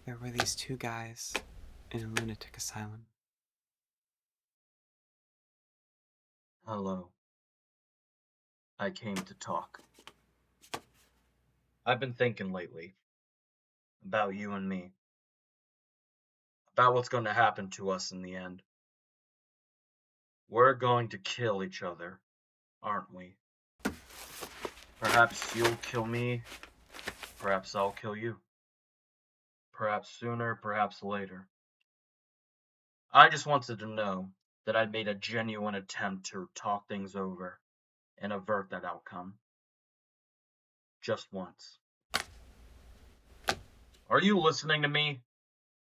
There were these two guys in a lunatic asylum. Hello. I came to talk. I've been thinking lately about you and me, about what's going to happen to us in the end. We're going to kill each other, aren't we? Perhaps you'll kill me, perhaps I'll kill you. Perhaps sooner, perhaps later. I just wanted to know that I'd made a genuine attempt to talk things over and avert that outcome. Just once. Are you listening to me?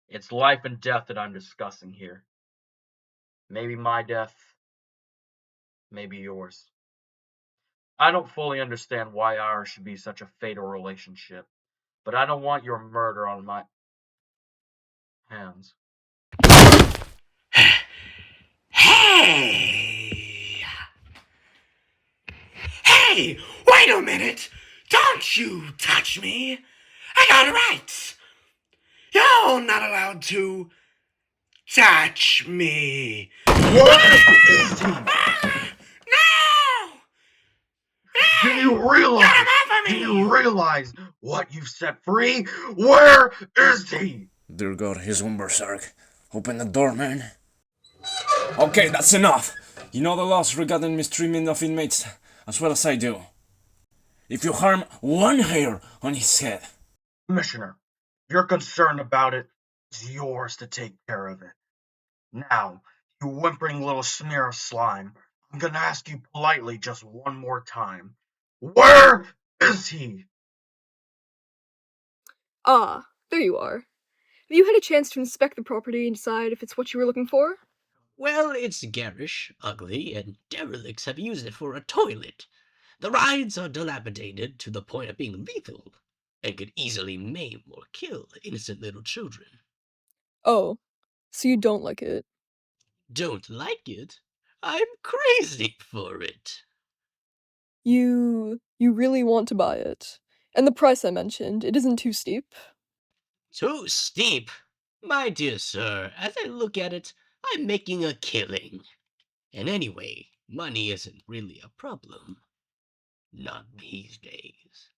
It's life and death that I'm discussing here. Maybe my death, maybe yours. I don't fully understand why ours should be such a fatal relationship, but I don't want your murder on my hands. Hey! Hey! Wait a minute! Don't you touch me! I got rights! You're not allowed to touch me! Where is he? No! Do Hey! you Get him realize? off of Do me! you realize what you've set free? Where is he? Dear God, he's one berserk. Open the door, man. Okay, that's enough. You know the laws regarding mistreatment of inmates as well as I do. If you harm one hair on his head, Commissioner, you're concerned about it. It's yours to take care of it. Now, you whimpering little smear of slime, I'm gonna ask you politely just one more time. Where is he? Ah, there you are. Have you had a chance to inspect the property and decide if it's what you were looking for? Well, it's garish, ugly, and derelicts have used it for a toilet. The rides are dilapidated to the point of being lethal, and could easily maim or kill innocent little children. Oh, so you don't like it. Don't like it? I'm crazy for it. You really want to buy it. And the price I mentioned, it isn't too steep. Too steep? My dear sir, as I look at it, I'm making a killing. And anyway, money isn't really a problem. Not these days.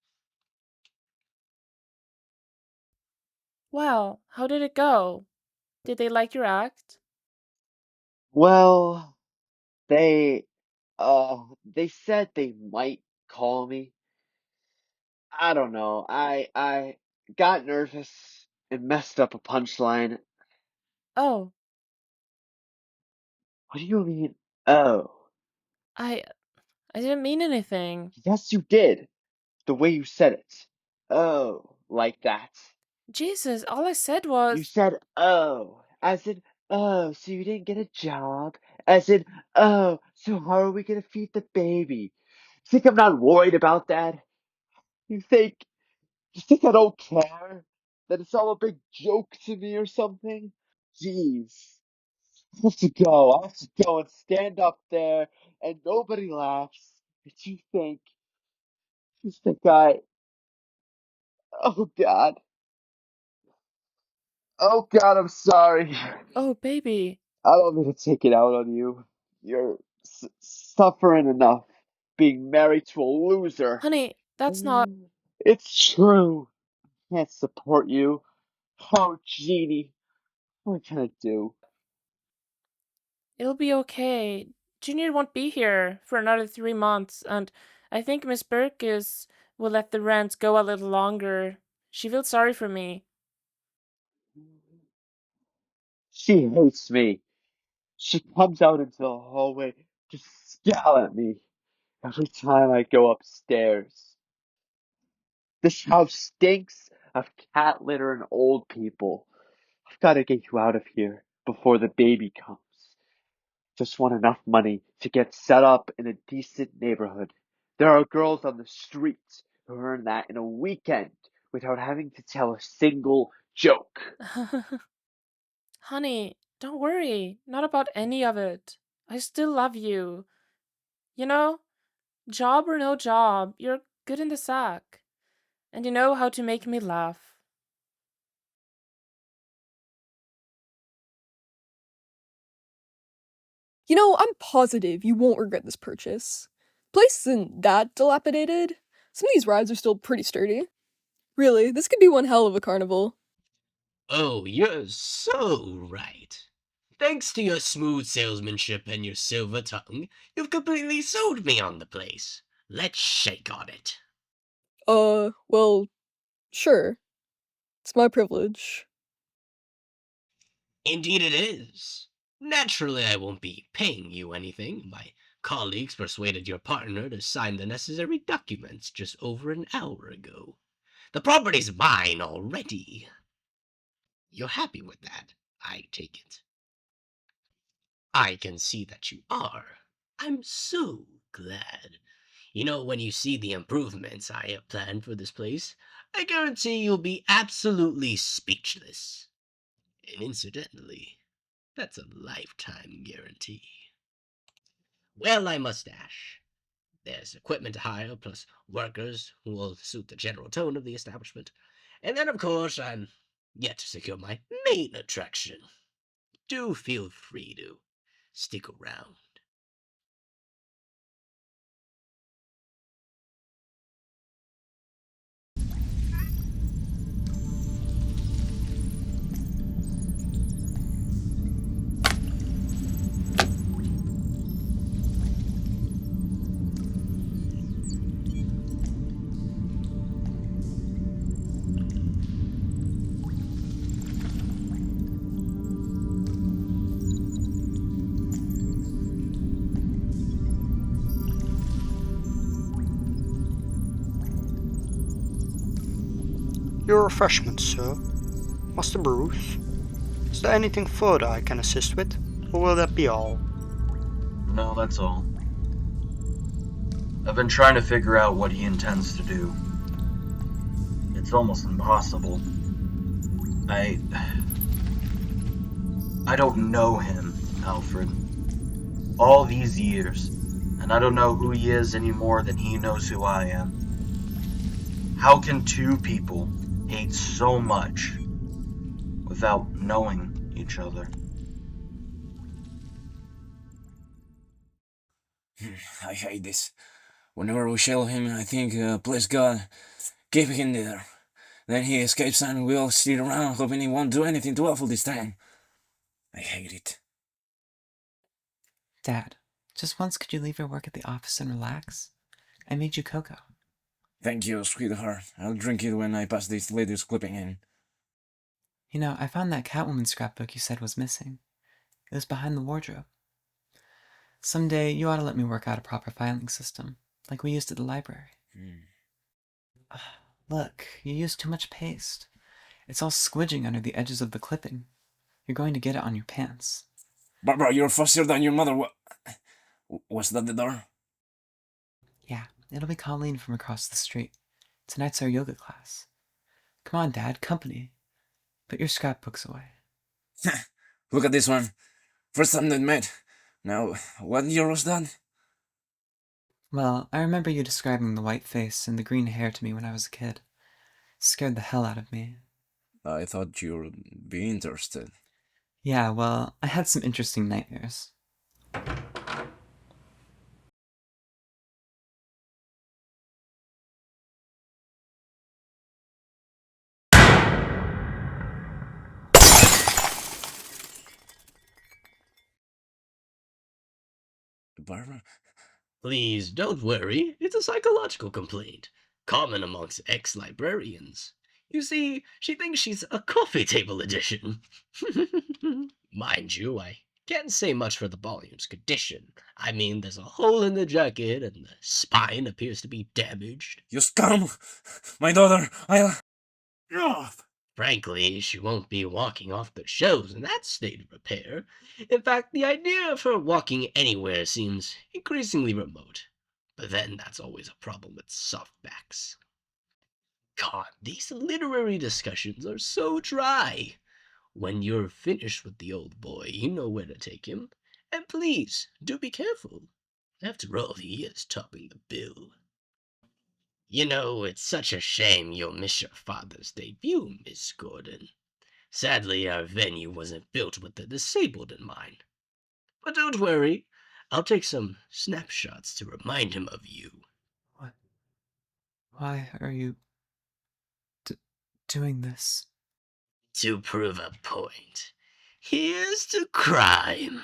Well, how did it go? Did they like your act? Well, they they said they might call me. I don't know. I got nervous and messed up a punchline. Oh, What do you mean? Oh, I I didn't mean anything. yes you did. The way you said it. Oh, like that. Jesus, all I said You was, said oh, as in oh, so you didn't get a job? As in oh, so how are we gonna feed the baby? Think I'm not worried about that? You think You think I don't care? That it's all a big joke to me or something? Jeez. I have to go. I have to go and stand up there and nobody laughs. But you think oh God. Oh God, I'm sorry. oh, baby. I don't mean to take it out on you. You're suffering enough being married to a loser. Honey, that's not. It's true. Can't support you. Oh, Jeannie, what can I do? It'll be okay. Junior won't be here for another 3 months, and I think Miss Burgess will let the rent go a little longer. She feels sorry for me. She hates me. She comes out into the hallway to scowl at me every time I go upstairs. This house stinks of cat litter and old people. I've got to get you out of here before the baby comes. Just want enough money to get set up in a decent neighborhood. There are girls on the streets who earn that in a weekend without having to tell a single joke. Honey, don't worry. Not about any of it. I still love you. You know, job or no job, you're good in the sack. And you know how to make me laugh. You know, I'm positive you won't regret this purchase. The place isn't that dilapidated. Some of these rides are still pretty sturdy. Really, this could be one hell of a carnival. Oh, you're so right. Thanks to your smooth salesmanship and your silver tongue, you've completely sold me on the place. Let's shake on it. Well, sure. It's my privilege. Indeed it is. Naturally, I won't be paying you anything. My colleagues persuaded your partner to sign the necessary documents just over an hour ago. The property's mine already. You're happy with that, I take it. I can see that you are. I'm so glad. You know, when you see the improvements I have planned for this place, I guarantee you'll be absolutely speechless. And incidentally, that's a lifetime guarantee. Well, I must dash. There's equipment to hire, plus workers who will suit the general tone of the establishment. And then, of course, I'm yet to secure my main attraction. Do feel free to stick around. Your refreshments, sir. Master Bruce. Is there anything further I can assist with, or will that be all? No, that's all. I've been trying to figure out what he intends to do. It's almost impossible. I don't know him, Alfred. All these years, and I don't know who he is any more than he knows who I am. How can two people hate so much without knowing each other? I hate this. Whenever we show him, I think, please God, keep him there. Then he escapes and we all sit around hoping he won't do anything too awful this time. I hate it. Dad, just once could you leave your work at the office and relax? I made you cocoa. Thank you, sweetheart. I'll drink it when I pass this latest clipping in. You know, I found that Catwoman scrapbook you said was missing. It was behind the wardrobe. Someday you ought to let me work out a proper filing system, like we used at the library. Look, you used too much paste. It's all squidging under the edges of the clipping. You're going to get it on your pants. Barbara, you're faster than your mother. Was that the door? Yeah, it'll be Colleen from across the street. Tonight's our yoga class. Come on, Dad, company. Put your scrapbooks away. Look at this one. First time they met. Now, what year was that? Well, I remember you describing the white face and the green hair to me when I was a kid. It scared the hell out of me. I thought you'd be interested. Yeah, well, I had some interesting nightmares. Barbara? Please don't worry, it's a psychological complaint, common amongst ex-librarians. You see, she thinks she's a coffee table edition. Mind you, I can't say much for the volume's condition. I mean, there's a hole in the jacket, and the spine appears to be damaged. You scum! My daughter, I'll... Oh. Frankly, she won't be walking off the shelves in that state of repair. In fact, the idea of her walking anywhere seems increasingly remote. But then that's always a problem with softbacks. God, these literary discussions are so dry. When you're finished with the old boy, you know where to take him. And please, do be careful. After all, he is topping the bill. You know, it's such a shame you'll miss your father's debut, Miss Gordon. Sadly, our venue wasn't built with the disabled in mind. But don't worry, I'll take some snapshots to remind him of you. What? Why are you doing this? To prove a point. Here's to crime.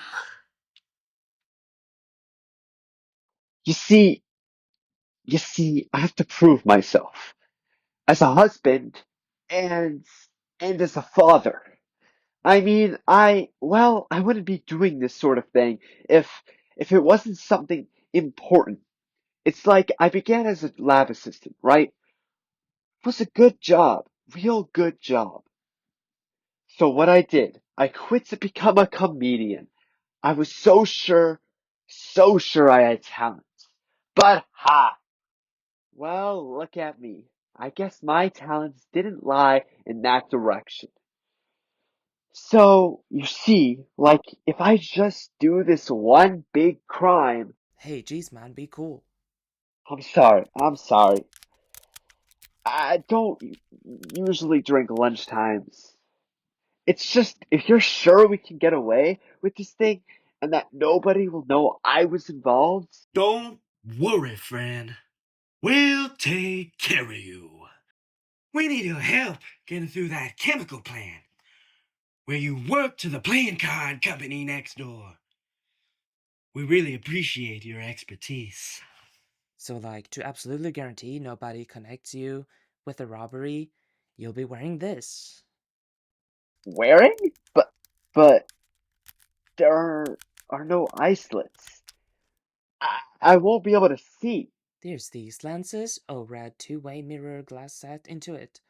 You see, I have to prove myself as a husband and as a father. I mean, I wouldn't be doing this sort of thing if it wasn't something important. It's like I began as a lab assistant, right? It was a good job, real good job. So what I did, I quit to become a comedian. I was so sure I had talent. But ha! Well, look at me. I guess my talents didn't lie in that direction. So, you see, like, if I just do this one big crime, Hey, geez, man, be cool. I'm sorry. I don't usually drink lunchtimes. It's just, if you're sure we can get away with this thing and that nobody will know I was involved, Don't worry, friend. We'll take care of you. We need your help getting through that chemical plant where you work to the playing card company next door. We really appreciate your expertise. So, like, to absolutely guarantee nobody connects you with the robbery, you'll be wearing this. wearing? But there are no islets. I won't be able to see. There's these lenses, OLED two-way mirror glass set into it.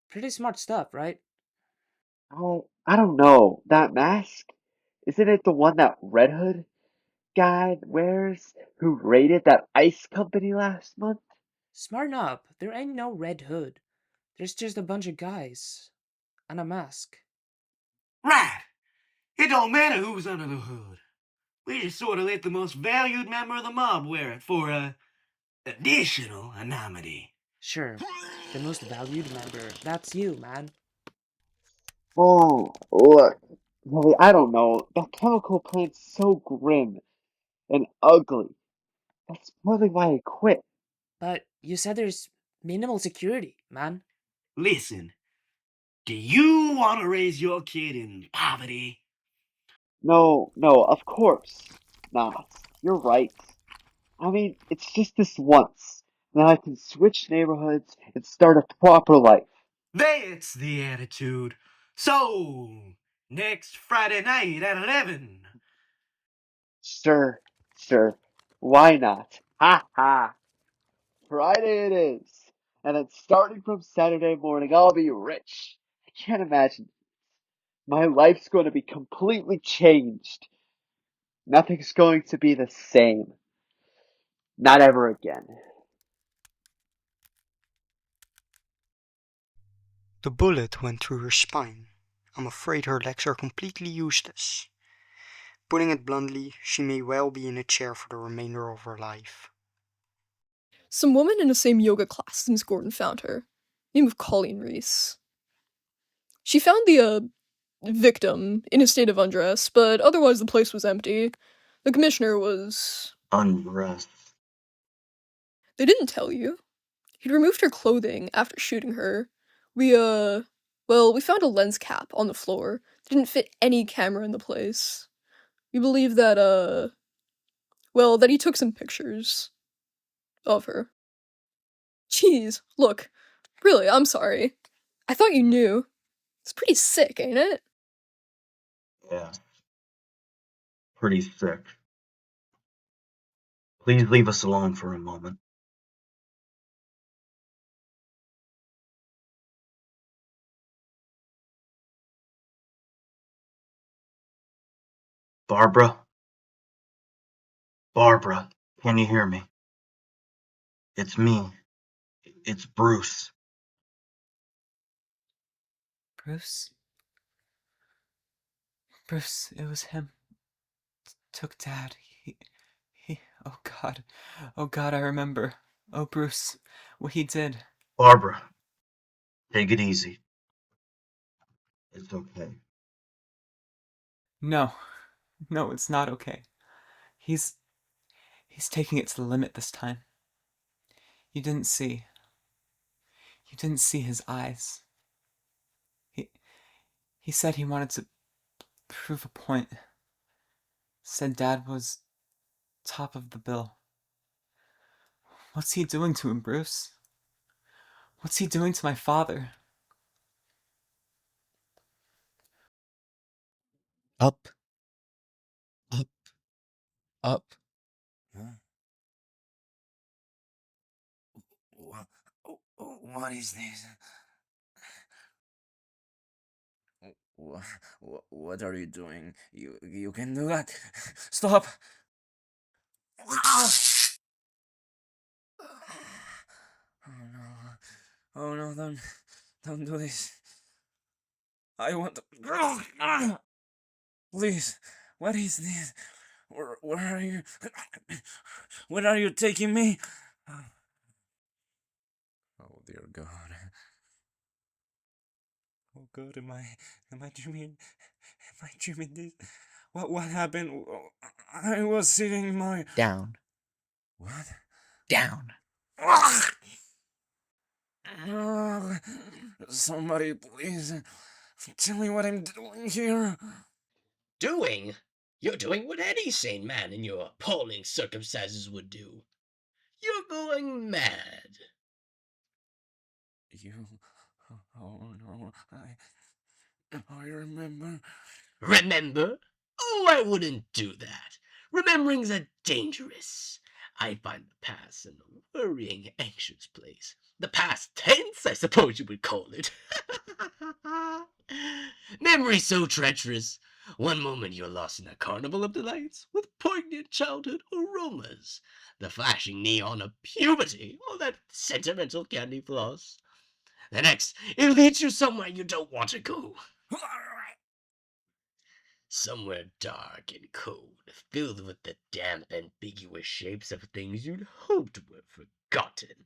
Pretty smart stuff, right? Oh, I don't know. That mask? Isn't it the one that Red Hood guy wears who raided that ice company last month? Smarten up. There ain't no Red Hood. There's just a bunch of guys. And a mask. Right. It don't matter who's under the hood. We just sort of let the most valued member of the mob wear it for a additional anonymity. Sure. The most valued member. That's you, man. Oh, look. Really, I don't know. That chemical plant's so grim and ugly. That's probably why I quit. But you said there's minimal security, man. Listen, do you want to raise your kid in poverty? No, of course not. You're right. I mean, it's just this once. Then I can switch neighborhoods and start a proper life. That's the attitude. So, next Friday night at 11. Sure, sure. Why not? Ha ha. Friday it is. And then starting from Saturday morning, I'll be rich. I can't imagine. My life's going to be completely changed. Nothing's going to be the same. Not ever again. The bullet went through her spine. I'm afraid her legs are completely useless. Putting it bluntly, she may well be in a chair for the remainder of her life. Some woman in the same yoga class as Miss Gordon found her. Name of Colleen Reese. She found the victim in a state of undress, but otherwise the place was empty. The commissioner was. Undressed. They didn't tell you. He'd removed her clothing after shooting her. We found a lens cap on the floor. It didn't fit any camera in the place. We believe that, that he took some pictures of her. Jeez, look. Really, I'm sorry. I thought you knew. It's pretty sick, ain't it? Yeah. Pretty sick. Please leave us alone for a moment. Barbara? Barbara, can you hear me? It's me. It's Bruce. Bruce? Bruce, it was him. Took Dad. Oh God. Oh God, I remember. Oh, Bruce, what he did. Barbara, take it easy. It's okay. No. No, it's not okay. He's taking it to the limit this time. You didn't see. You didn't see his eyes. He he said he wanted to prove a point. Said Dad was top of the bill. What's he doing to him, Bruce? What's he doing to my father? Up, up, up. Huh? What is this? What are you doing? You can do that. Stop! Ah! Oh no! Oh no! Don't do this! I want to. Please, what is this? Where are you? Where are you taking me? Oh dear God! Oh God! Am I dreaming? Am I dreaming this? What happened? I was sitting in my. Down, What? down. Ah! Somebody, please tell me what I'm doing here. Doing? You're doing what any sane man in your appalling circumstances would do. You're going mad. You. Oh no, I remember. Remember? Oh, I wouldn't do that. Remembering's a dangerous. I find the past an worrying, anxious place. The past tense, I suppose you would call it. Memory's so treacherous. One moment you're lost in a carnival of delights with poignant childhood aromas, the flashing neon of puberty, or that sentimental candy floss. The next, it leads you somewhere you don't want to go. Somewhere dark and cold, filled with the damp, ambiguous shapes of things you'd hoped were forgotten.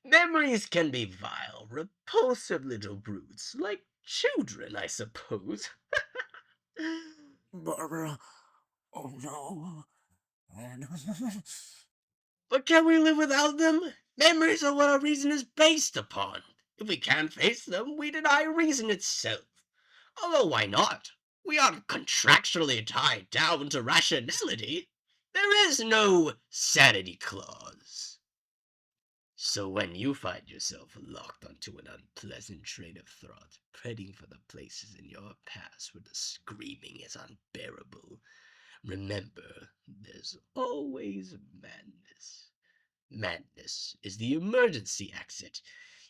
Memories can be vile, repulsive little brutes, like children, I suppose. Barbara. Oh no. Oh no. But can we live without them? Memories are what our reason is based upon. If we can't face them, we deny reason itself. Although why not? We aren't contractually tied down to rationality. There is no sanity clause. So when you find yourself locked onto an unpleasant train of thought, dreading for the places in your past where the screaming is unbearable, remember there's always madness. Madness is the emergency exit.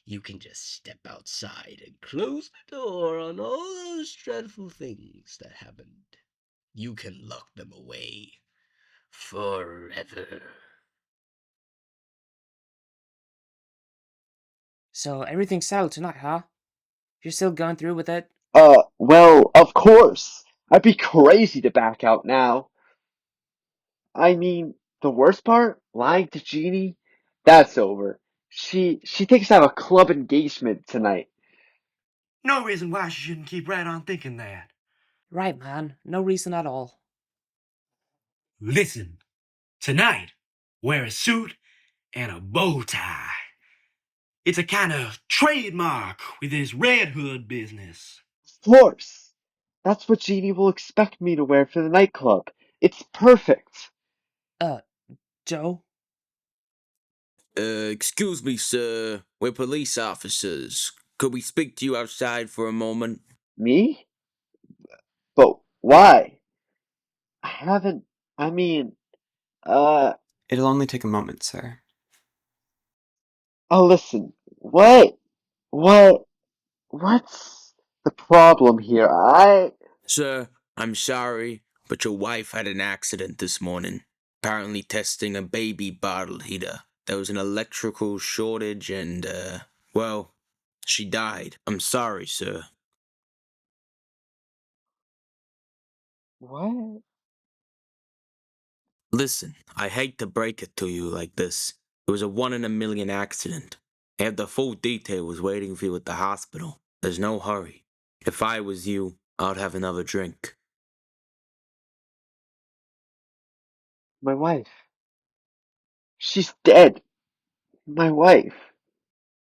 You can just step outside and close the door on all those dreadful things that happened. You can lock them away forever. So everything's settled tonight, huh? You're still going through with it? Well, of course. I'd be crazy to back out now. I mean, the worst part, lying to Jeannie, that's over. She thinks I have a club engagement tonight. No reason why she shouldn't keep right on thinking that. Right, man. No reason at all. Listen, tonight, wear a suit and a bow tie. It's a kind of trademark with this Red Hood business. Of course. That's what Jeannie will expect me to wear for the nightclub. It's perfect. Uh, Joe? Excuse me, sir. We're police officers. Could we speak to you outside for a moment? Me? But why? I haven't, I mean, uh, It'll only take a moment, sir. oh listen, what's the problem here? Sir, I'm sorry, but your wife had an accident this morning. Apparently testing a baby bottle heater. There was an electrical shortage and, well, she died. I'm sorry, sir. What? Listen, I hate to break it to you like this. It was a 1 in a million accident. I have the full details waiting for you at the hospital. There's no hurry. If I was you, I'd have another drink. My wife. She's dead. My wife.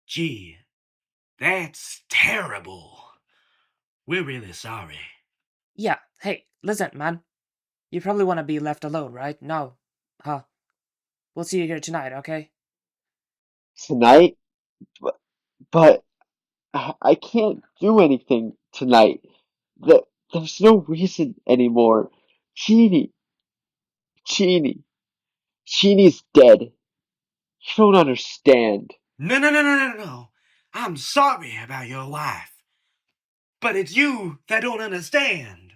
Gee, that's terrible. We're really sorry. Yeah, hey, listen, man. You probably want to be left alone, right? No. Huh? We'll see you here tonight, okay? Tonight? But I can't do anything tonight. There's no reason anymore. Jeannie. Jeannie. Jeannie's dead. You don't understand. No. I'm sorry about your wife. But it's you that don't understand.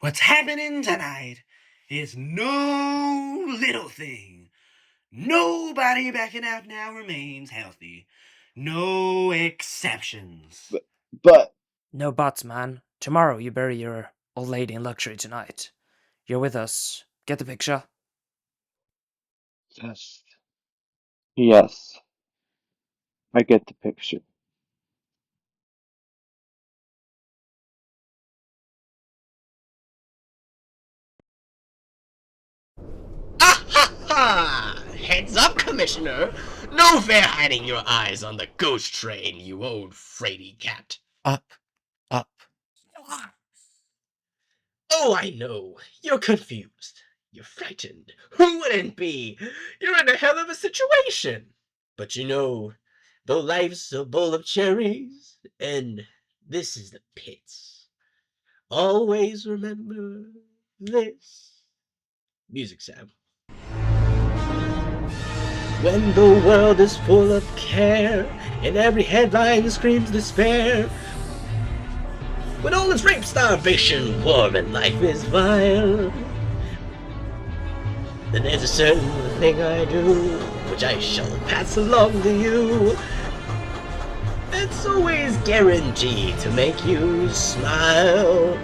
What's happening tonight is no little thing. Nobody backing out now remains healthy. No exceptions. But No buts, man. Tomorrow you bury your old lady in luxury tonight. You're with us. Get the picture? yes. Yes. I get the picture. Ah ha ha! Heads up, Commissioner! No fair hiding your eyes on the ghost train, you old fraidy cat. Up. Up. Oh, I know. You're confused. You're frightened. Who wouldn't be? You're in a hell of a situation. But you know, though life's a bowl of cherries, and this is the pits, always remember this. Music, Sam. When the world is full of care, and every headline screams despair, when all is rape, starvation, war, and life is vile, then there's a certain thing I do, which I shall pass along to you. It's always guaranteed to make you smile.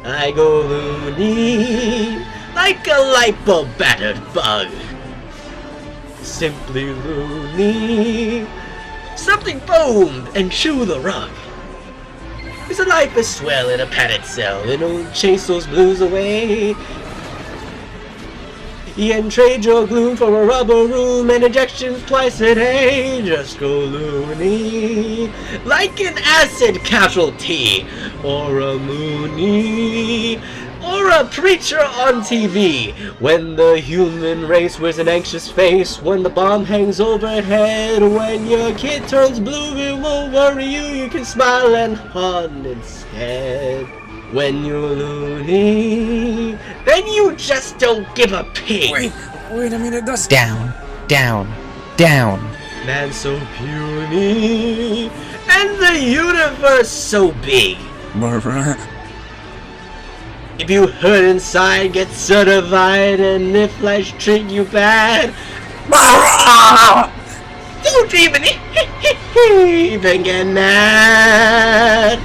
I go loony, like a light bulb battered bug. Simply loony. Something foamed and chew the rug. Is a life as swell in a padded cell, and don't chase those blues away. And trade your gloom for a rubber room and injections twice a day. Just go loony, like an acid casualty, or a loony, or a preacher on TV. When the human race wears an anxious face, when the bomb hangs overhead, when your kid turns blue, it won't worry you. You can smile and hum instead. When you're loony, then you just don't give a pig. Wait a minute, that's... Down. Down. Down. Man so puny, and the universe so big. Barbara... If you hurt inside, get certified, and if life treat you bad, don't even get mad.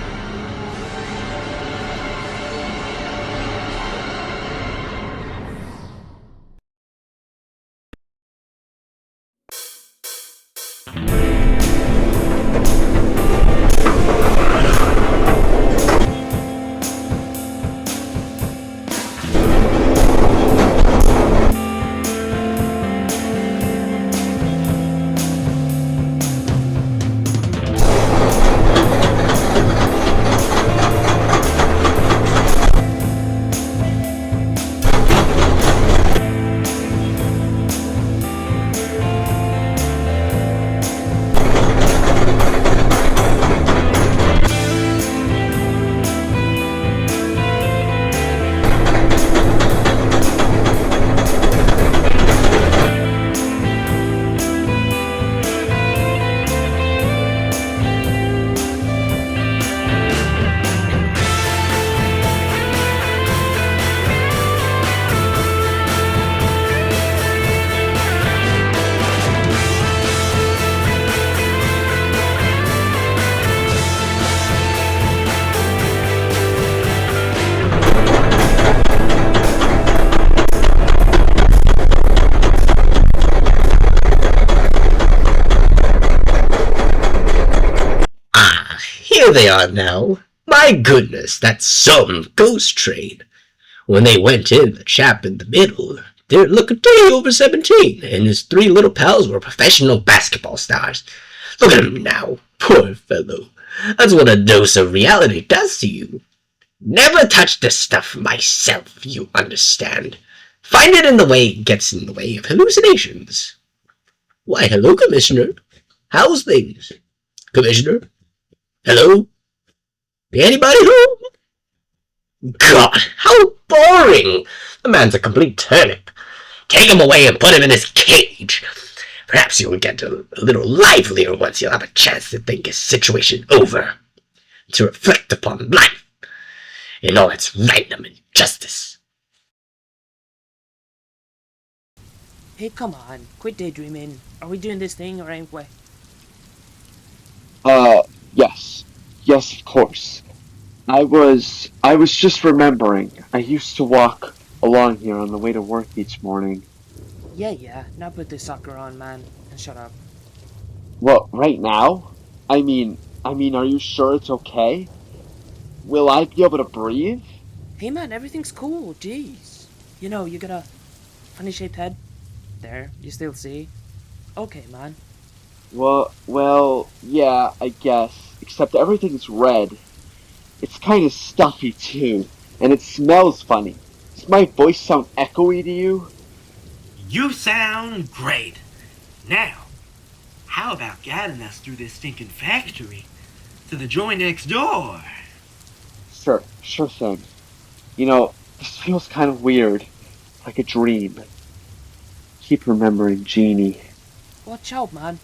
Here they are now, My goodness, that's some ghost train. When they went in, the chap in the middle didn't look a day over 17, and his three little pals were professional basketball stars. Look at him now, poor fellow. That's what a dose of reality does to you. Never touch this stuff myself, you understand. Find it in the way it gets in the way of hallucinations. Why, hello, Commissioner. How's things? Commissioner? Hello? Anybody home? God, how boring! The man's a complete turnip. Take him away and put him in his cage. Perhaps you'll get a little livelier once you'll have a chance to think his situation over, to reflect upon life in all its random injustice. Hey, come on. Quit daydreaming. Are we doing this thing or ain't we? Yes. Yes, of course. I was just remembering. I used to walk along here on the way to work each morning. Yeah. Now put this sucker on, man, and shut up. What, right now? Are you sure it's okay? Will I be able to breathe? Hey, man, everything's cool. Jeez. You know, you got a funny shaped head. There, you still see? Okay, man. Well, yeah, I guess. Except everything's red. It's kind of stuffy too, and it smells funny. Does my voice sound echoey to you? You sound great. Now, how about guiding us through this stinking factory to the joint next door? Sure thing. You know, this feels kind of weird, like a dream. Keep remembering Jeannie. Watch out, man.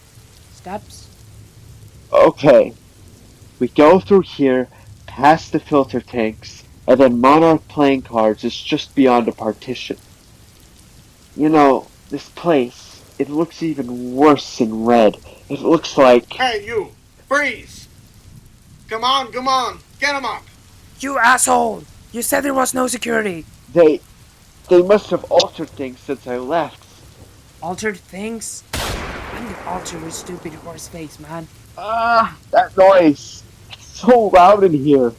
Steps. Okay, we go through here, past the filter tanks, and then Monarch playing cards is just beyond a partition. You know, this place, it looks even worse in red. It looks like... Hey, you! Freeze! Come on, get him up! You asshole! You said there was no security. They must have altered things since I left. Altered things? I'm gonna alter your stupid horse face, man. That noise! It's so loud in here.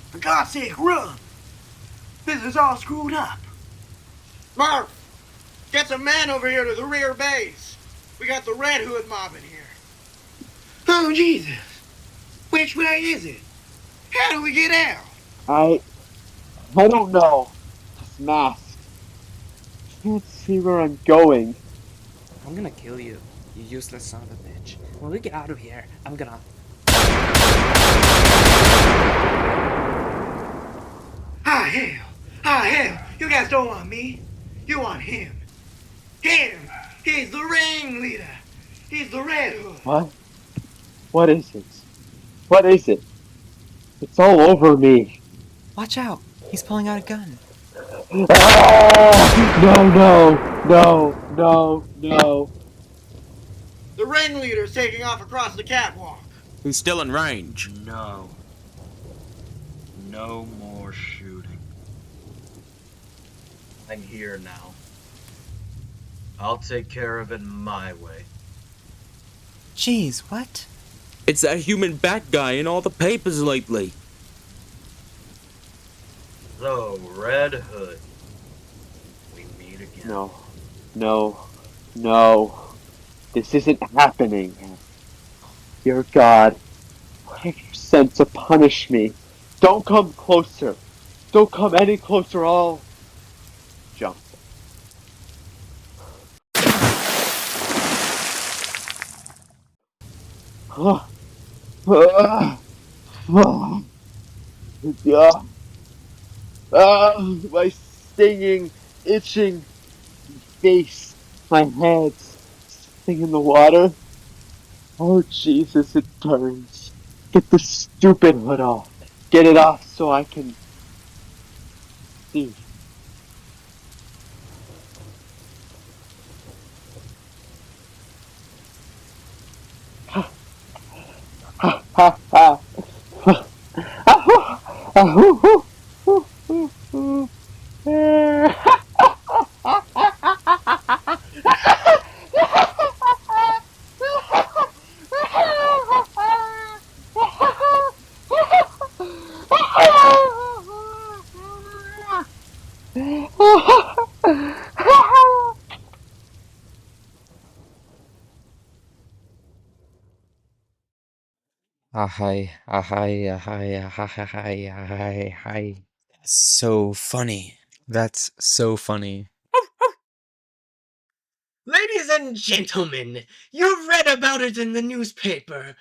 For God's sake, run! This is all screwed up. Murph! Get some men over here to the rear base. We got the Red Hood mob in here. Oh, Jesus! Which way is it? How do we get out? I don't know. This mask. Can't see where I'm going. I'm gonna kill you, you useless son of a bitch. When we get out of here, I'm gonna... Hell! You guys don't want me. You want him. Him! He's the ringleader. He's the Red Hood. What? What is it? What is it? It's all over me. Watch out! He's pulling out a gun. No. The ringleader's taking off across the catwalk. He's still in range. No. No more shooting. I'm here now. I'll take care of it my way. Jeez, what? It's that human bat guy in all the papers lately. So, Red Hood. We meet again. No. This isn't happening. Dear God, what have you sent to punish me? Don't come closer. Don't come any closer. I'll jump. My stinging, itching face, my head's something in the water. Oh Jesus, it burns. Get the stupid hood off. Get it off so I can see. Ha ha ha. Hi. So funny. That's so funny. Ladies and gentlemen, you've read about it in the newspaper.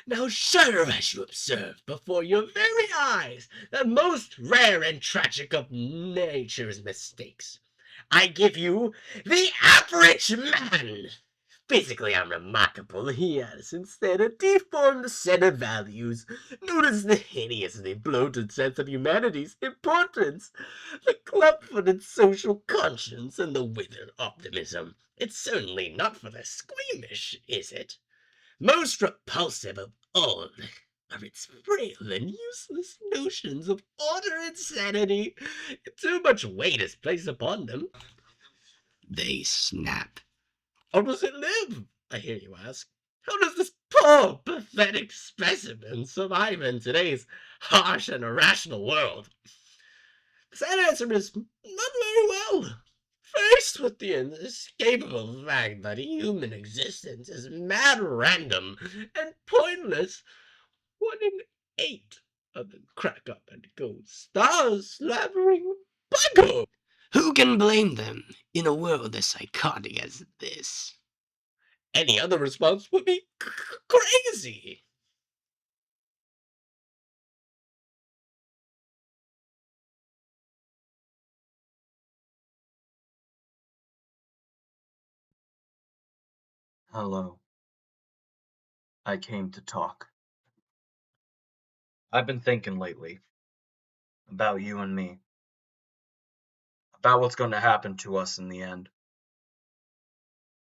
Now shudder as you observe before your very eyes the most rare and tragic of nature's mistakes. I give you the average man. Physically unremarkable, he has instead a deformed set of values. Notice the hideously bloated sense of humanity's importance, the club-footed social conscience, and the withered optimism. It's certainly not for the squeamish, is it? Most repulsive of all are its frail and useless notions of order and sanity. Too much weight is placed upon them. They snap. How does it live, I hear you ask? How does this poor, pathetic specimen survive in today's harsh and irrational world? The sad answer is not very well. Faced with the inescapable fact that human existence is mad random and pointless, 1 in 8 of them crack up and go star-slavering buggo. Who can blame them in a world as psychotic as this? Any other response would be crazy. Hello. I came to talk. I've been thinking lately about you and me, about what's going to happen to us in the end.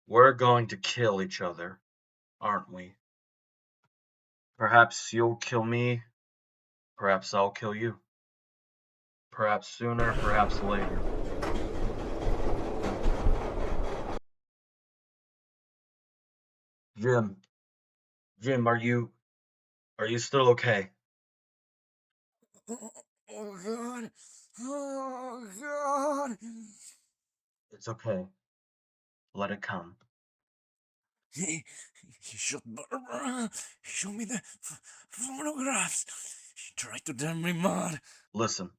We're going to kill each other, aren't we? Perhaps you'll kill me, perhaps I'll kill you. Perhaps sooner, perhaps later. Jim, Jim, are you still okay? Oh God. Oh God. It's okay. Let it come. He shot Barbara. He showed me the photographs. He tried to damn me mad. Listen,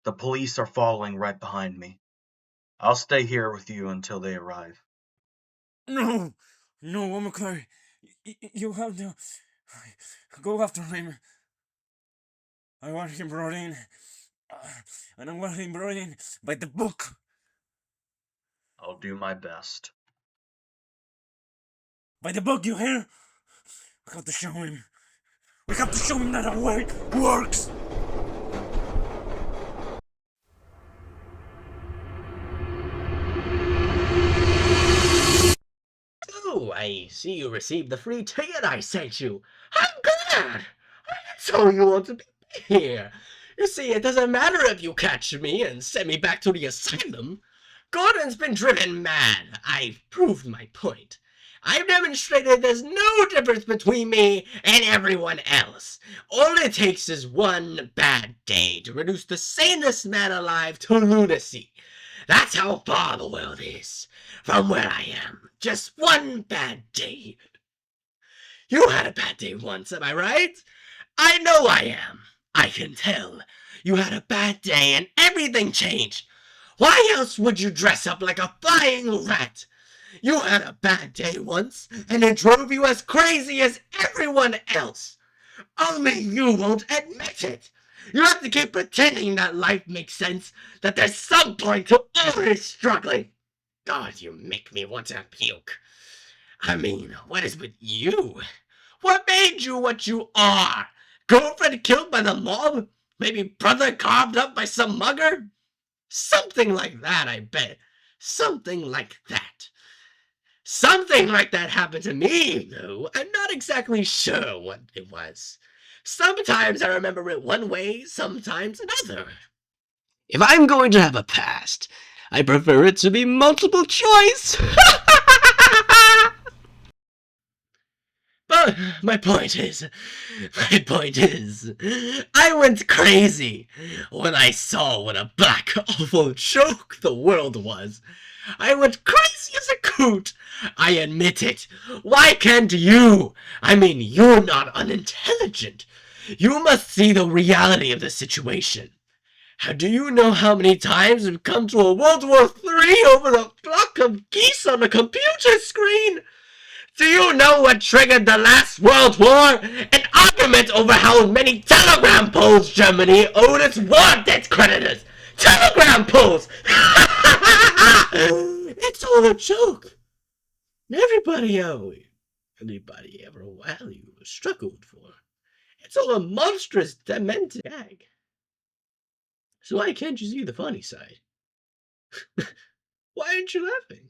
the police are following right behind me. I'll stay here with you until they arrive. No, I'm okay. You have to go after him. I want him brought in, and I want him brought in by the book. I'll do my best. By the book, you hear? We have to show him. We have to show him that our way works. Oh, I see you received the free ticket I sent you. I'm glad. So you want to be here. You see, it doesn't matter if you catch me and send me back to the asylum. Gordon's been driven mad. I've proved my point. I've demonstrated there's no difference between me and everyone else. All it takes is one bad day to reduce the sanest man alive to lunacy. That's how far the world is from where I am. Just one bad day. You had a bad day once, am I right? I know I am. I can tell. You had a bad day and everything changed. Why else would you dress up like a flying rat? You had a bad day once, and it drove you as crazy as everyone else. Only you won't admit it. You have to keep pretending that life makes sense, that there's some point to all this struggling. God, you make me want to puke. I mean, what is with you? What made you what you are? Girlfriend killed by the mob? Maybe brother carved up by some mugger? Something like that, I bet. Something like that. Something like that happened to me, though. I'm not exactly sure what it was. Sometimes I remember it one way, sometimes another. If I'm going to have a past, I prefer it to be multiple choice. But my point is, I went crazy when I saw what a black, awful joke the world was. I went crazy as a coot. I admit it. Why can't you? I mean, you're not unintelligent. You must see the reality of the situation. How do you know how many times we've come to a World War III over a flock of geese on a computer screen? Do you know what triggered the last World War? An argument over how many telegram poles Germany owed its war debt creditors. Telegram poles! It's all a joke. Everybody ever valued or struggled for. It's all a monstrous, demented gag. So why can't you see the funny side? Why aren't you laughing?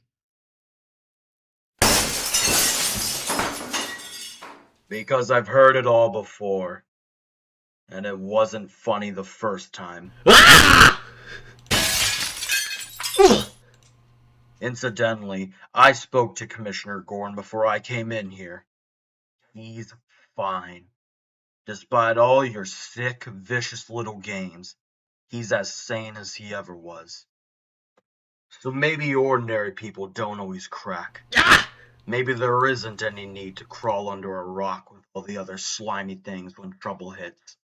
Because I've heard it all before. And it wasn't funny the first time. Ah! Incidentally, I spoke to Commissioner Gorn before I came in here. He's fine. Despite all your sick, vicious little games, he's as sane as he ever was. So maybe ordinary people don't always crack. Ah! Maybe there isn't any need to crawl under a rock with all the other slimy things when trouble hits.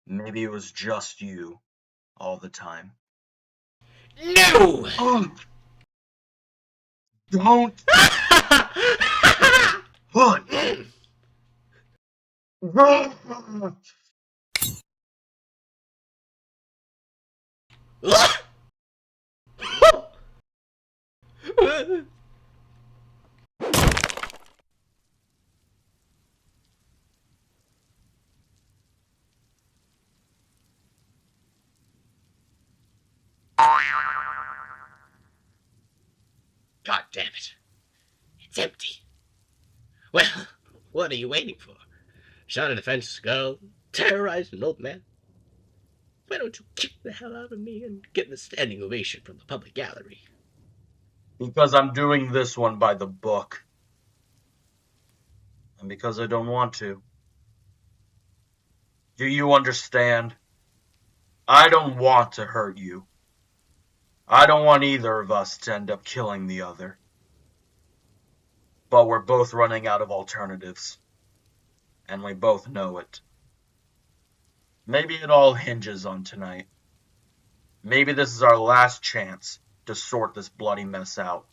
Maybe it was just you all the time. No! Don't put God damn it. It's empty. Well, what are you waiting for? Shot a defenseless girl, terrorized an old man. Why don't you kick the hell out of me and get the standing ovation from the public gallery? Because I'm doing this one by the book. And because I don't want to. Do you understand? I don't want to hurt you. I don't want either of us to end up killing the other. But we're both running out of alternatives. And we both know it. Maybe it all hinges on tonight. Maybe this is our last chance to sort this bloody mess out.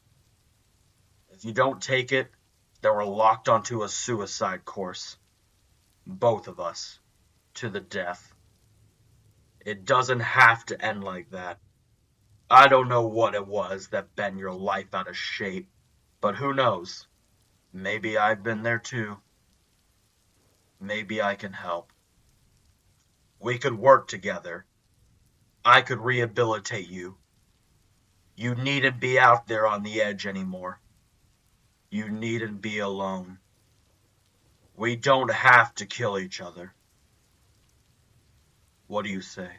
If you don't take it, then we're locked onto a suicide course. Both of us. To the death. It doesn't have to end like that. I don't know what it was that bent your life out of shape, but who knows? Maybe I've been there too. Maybe I can help. We could work together. I could rehabilitate you. You needn't be out there on the edge anymore. You needn't be alone. We don't have to kill each other. What do you say?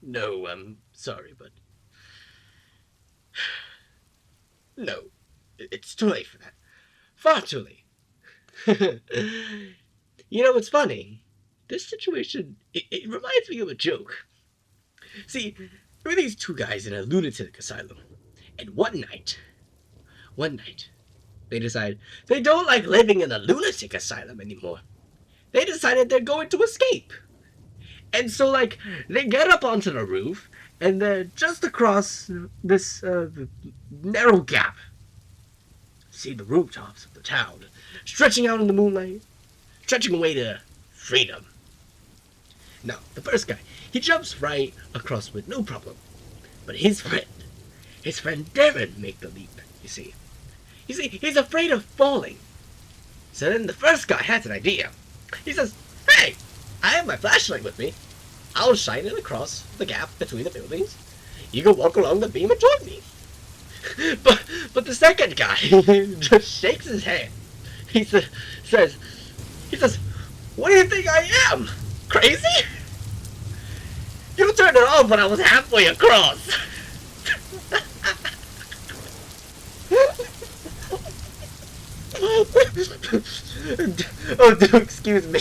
No, I'm sorry, but... No. It's too late for that. Far too late. You know what's funny? This situation, it reminds me of a joke. See, there were these two guys in a lunatic asylum. And one night, they decide they don't like living in a lunatic asylum anymore. They decided they're going to escape. And so, like, they get up onto the roof, and they're just across this narrow gap. See the rooftops of the town, stretching out in the moonlight, stretching away to freedom. Now, the first guy, he jumps right across with no problem. But his friend daren't make the leap, you see. You see, he's afraid of falling. So then the first guy has an idea. He says, hey, I have my flashlight with me. I'll shine it across the gap between the buildings. You can walk along the beam and join me. But the second guy just shakes his head. He says, what do you think I am? Crazy? You turned it off when I was halfway across. Oh, do excuse me.